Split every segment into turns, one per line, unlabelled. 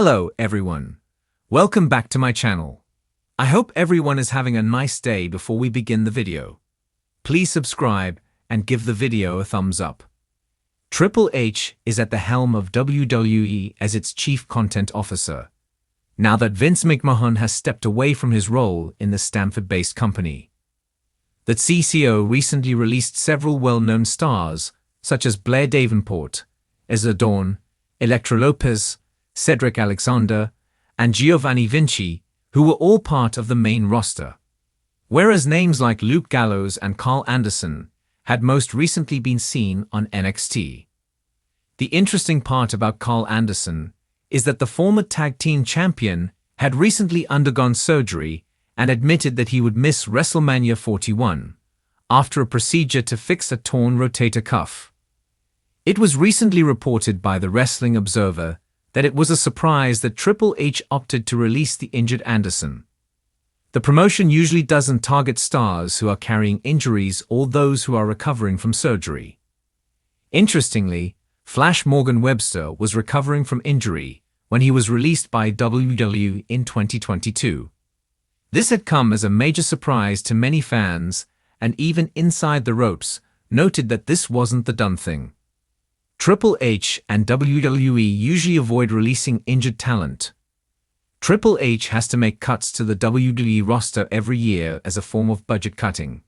Hello everyone. Welcome back to my channel. I hope everyone is having a nice day. Before we begin the video, please subscribe and give the video a thumbs up. Triple H is at the helm of WWE as its chief content officer, now that Vince McMahon has stepped away from his role in the Stamford-based company. The CCO recently released several well-known stars such as Blair Davenport, Ezra Dawn, Elektra Lopez, Cedric Alexander, and Giovanni Vinci, who were all part of the main roster. Whereas names like Luke Gallows and Carl Anderson had most recently been seen on NXT. The interesting part about Carl Anderson is that the former tag team champion had recently undergone surgery and admitted that he would miss WrestleMania 41 after a procedure to fix a torn rotator cuff. It was recently reported by the Wrestling Observer that it was a surprise that Triple H opted to release the injured Anderson. The promotion usually doesn't target stars who are carrying injuries or those who are recovering from surgery. Interestingly, Flash Morgan Webster was recovering from injury when he was released by WWE in 2022. This had come as a major surprise to many fans, and even Inside the Ropes noted that this wasn't the done thing. Triple H and WWE usually avoid releasing injured talent. Triple H has to make cuts to the WWE roster every year as a form of budget cutting,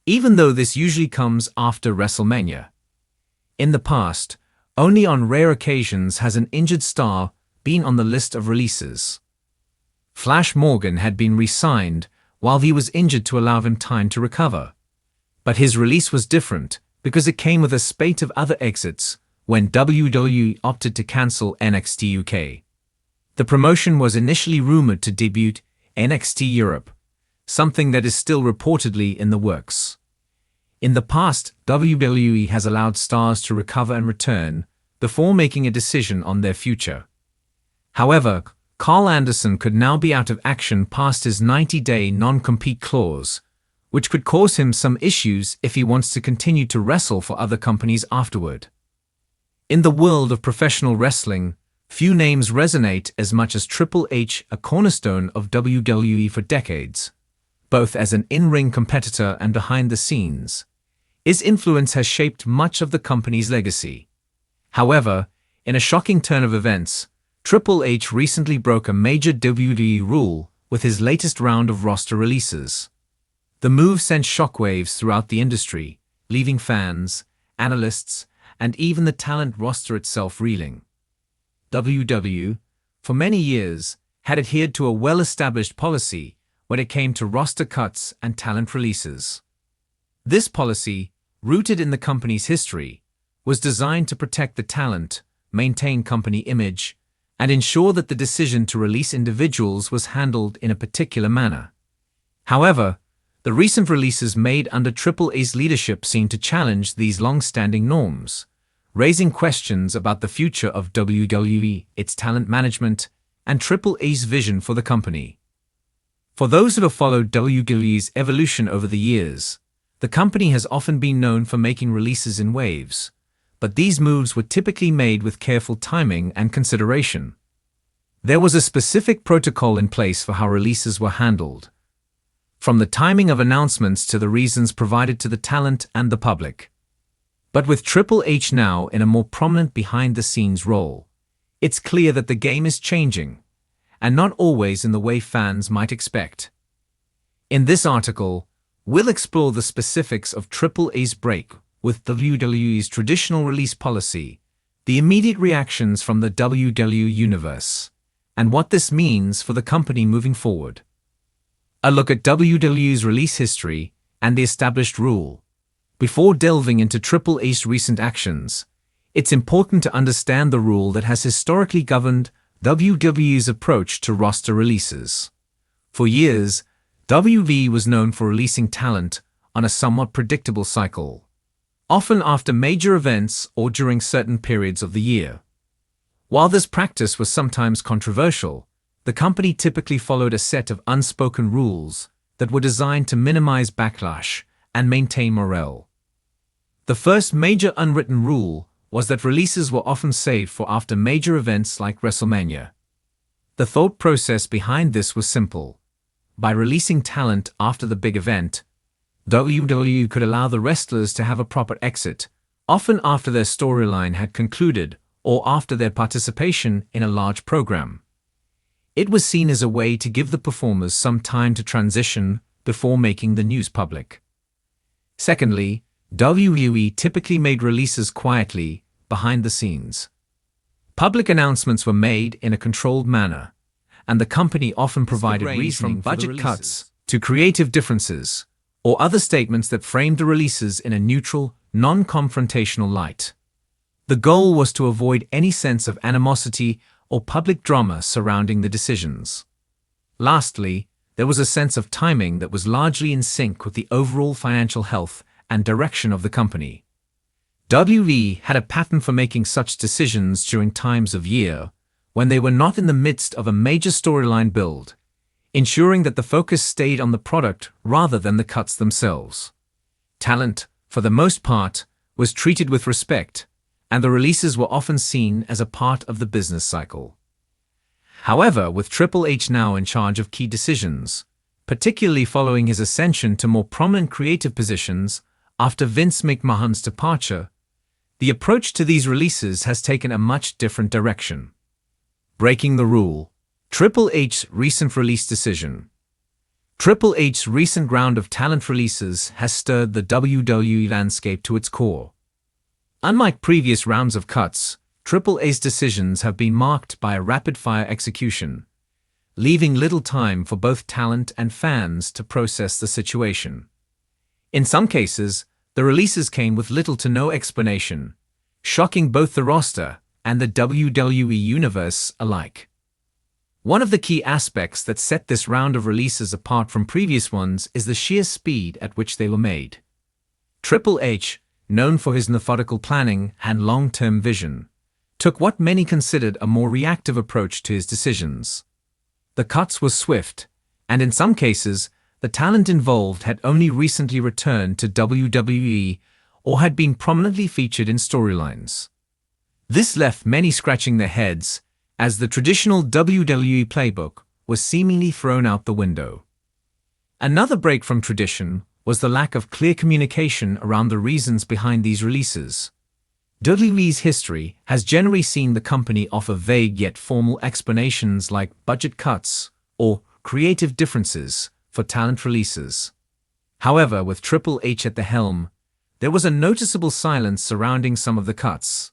even though this usually comes after WrestleMania. In the past, only on rare occasions has an injured star been on the list of releases. Flash Morgan had been re-signed while he was injured to allow him time to recover. But his release was different because it came with a spate of other exits when WWE opted to cancel NXT UK. The promotion was initially rumored to debut NXT Europe, something that is still reportedly in the works. In the past, WWE has allowed stars to recover and return before making a decision on their future. However, Carl Anderson could now be out of action past his 90-day non-compete clause, which could cause him some issues if he wants to continue to wrestle for other companies afterward. In the world of professional wrestling, few names resonate as much as Triple H, a cornerstone of WWE for decades. Both as an in-ring competitor and behind the scenes, his influence has shaped much of the company's legacy. However, in a shocking turn of events, Triple H recently broke a major WWE rule with his latest round of roster releases. The move sent shockwaves throughout the industry, leaving fans, analysts, and even the talent roster itself reeling. WWE, for many years, had adhered to a well-established policy when it came to roster cuts and talent releases. This policy, rooted in the company's history, was designed to protect the talent, maintain company image, and ensure that the decision to release individuals was handled in a particular manner. However, the recent releases made under Triple H's leadership seem to challenge these long-standing norms, raising questions about the future of WWE, its talent management, and Triple H's vision for the company. For those who have followed WWE's evolution over the years, the company has often been known for making releases in waves, but these moves were typically made with careful timing and consideration. There was a specific protocol in place for how releases were handled, from the timing of announcements to the reasons provided to the talent and the public. But with Triple H now in a more prominent behind-the-scenes role, it's clear that the game is changing, and not always in the way fans might expect. In this article, we'll explore the specifics of Triple H's break with WWE's traditional release policy, the immediate reactions from the WWE universe, and what this means for the company moving forward. A look at WWE's release history and the established rule. Before delving into Triple H's recent actions, it's important to understand the rule that has historically governed WWE's approach to roster releases. For years, WWE was known for releasing talent on a somewhat predictable cycle, often after major events or during certain periods of the year. While this practice was sometimes controversial, the company typically followed a set of unspoken rules that were designed to minimize backlash and maintain morale. The first major unwritten rule was that releases were often saved for after major events like WrestleMania. The thought process behind this was simple. By releasing talent after the big event, WWE could allow the wrestlers to have a proper exit, often after their storyline had concluded or after their participation in a large program. It was seen as a way to give the performers some time to transition before making the news public. Secondly, WWE typically made releases quietly, behind the scenes. Public announcements were made in a controlled manner, and the company often provided reasons from budget cuts to creative differences or other statements that framed the releases in a neutral, non-confrontational light. The goal was to avoid any sense of animosity or public drama surrounding the decisions. Lastly, there was a sense of timing that was largely in sync with the overall financial health and direction of the company. WWE had a pattern for making such decisions during times of year when they were not in the midst of a major storyline build, ensuring that the focus stayed on the product rather than the cuts themselves. Talent, for the most part, was treated with respect, and the releases were often seen as a part of the business cycle. However, with Triple H now in charge of key decisions, particularly following his ascension to more prominent creative positions after Vince McMahon's departure, the approach to these releases has taken a much different direction. Breaking the rule. Triple H's recent release decision. Triple H's recent round of talent releases has stirred the WWE landscape to its core. Unlike previous rounds of cuts, Triple H's decisions have been marked by a rapid-fire execution, leaving little time for both talent and fans to process the situation. In some cases, the releases came with little to no explanation, shocking both the roster and the WWE universe alike. One of the key aspects that set this round of releases apart from previous ones is the sheer speed at which they were made. Triple H, known for his methodical planning and long-term vision, took what many considered a more reactive approach to his decisions. The cuts were swift, and in some cases, the talent involved had only recently returned to WWE or had been prominently featured in storylines. This left many scratching their heads, as the traditional WWE playbook was seemingly thrown out the window. Another break from tradition was the lack of clear communication around the reasons behind these releases. WWE's history has generally seen the company offer vague yet formal explanations like budget cuts or creative differences for talent releases. However, with Triple H at the helm, there was a noticeable silence surrounding some of the cuts.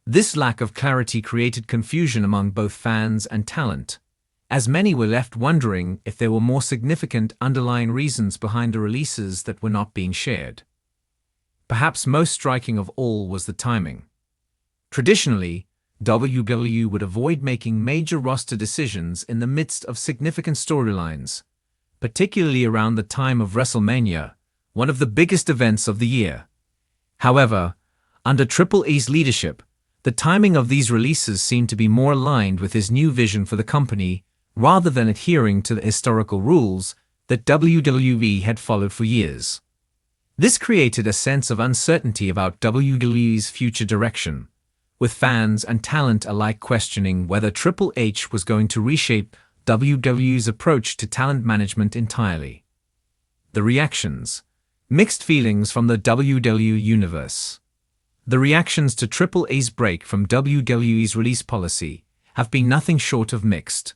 This lack of clarity created confusion among both fans and talent, as many were left wondering if there were more significant underlying reasons behind the releases that were not being shared. Perhaps most striking of all was the timing. Traditionally, WWE would avoid making major roster decisions in the midst of significant storylines, particularly around the time of WrestleMania, one of the biggest events of the year. However, under Triple H's leadership, the timing of these releases seemed to be more aligned with his new vision for the company rather than adhering to the historical rules that WWE had followed for years. This created a sense of uncertainty about WWE's future direction, with fans and talent alike questioning whether Triple H was going to reshape WWE's approach to talent management entirely. The reactions. Mixed feelings from the WWE universe. The reactions to Triple H's break from WWE's release policy have been nothing short of mixed.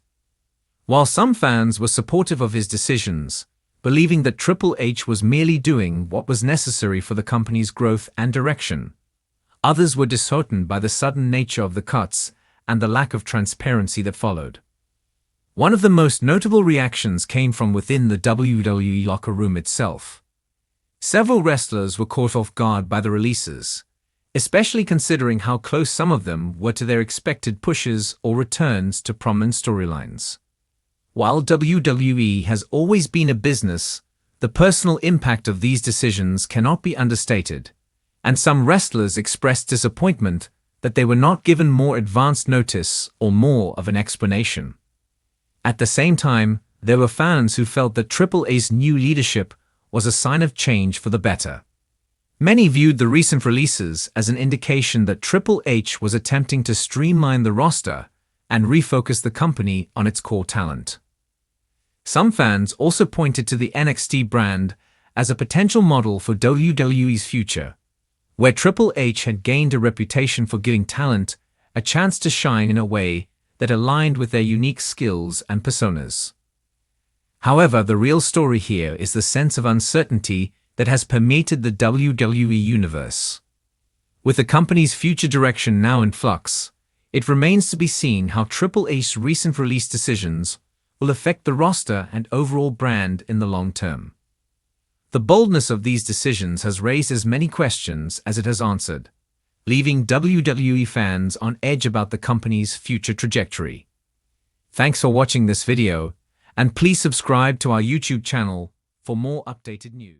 While some fans were supportive of his decisions, believing that Triple H was merely doing what was necessary for the company's growth and direction, others were disheartened by the sudden nature of the cuts and the lack of transparency that followed. One of the most notable reactions came from within the WWE locker room itself. Several wrestlers were caught off guard by the releases, especially considering how close some of them were to their expected pushes or returns to prominent storylines. While WWE has always been a business, the personal impact of these decisions cannot be understated, and some wrestlers expressed disappointment that they were not given more advanced notice or more of an explanation. At the same time, there were fans who felt that Triple H's new leadership was a sign of change for the better. Many viewed the recent releases as an indication that Triple H was attempting to streamline the roster and refocus the company on its core talent. Some fans also pointed to the NXT brand as a potential model for WWE's future, where Triple H had gained a reputation for giving talent a chance to shine in a way that aligned with their unique skills and personas. However, the real story here is the sense of uncertainty that has permeated the WWE universe. With the company's future direction now in flux, it remains to be seen how Triple H's recent release decisions will affect the roster and overall brand in the long term. The boldness of these decisions has raised as many questions as it has answered, leaving WWE fans on edge about the company's future trajectory. Thanks for watching this video, and please subscribe to our YouTube channel for more updated news.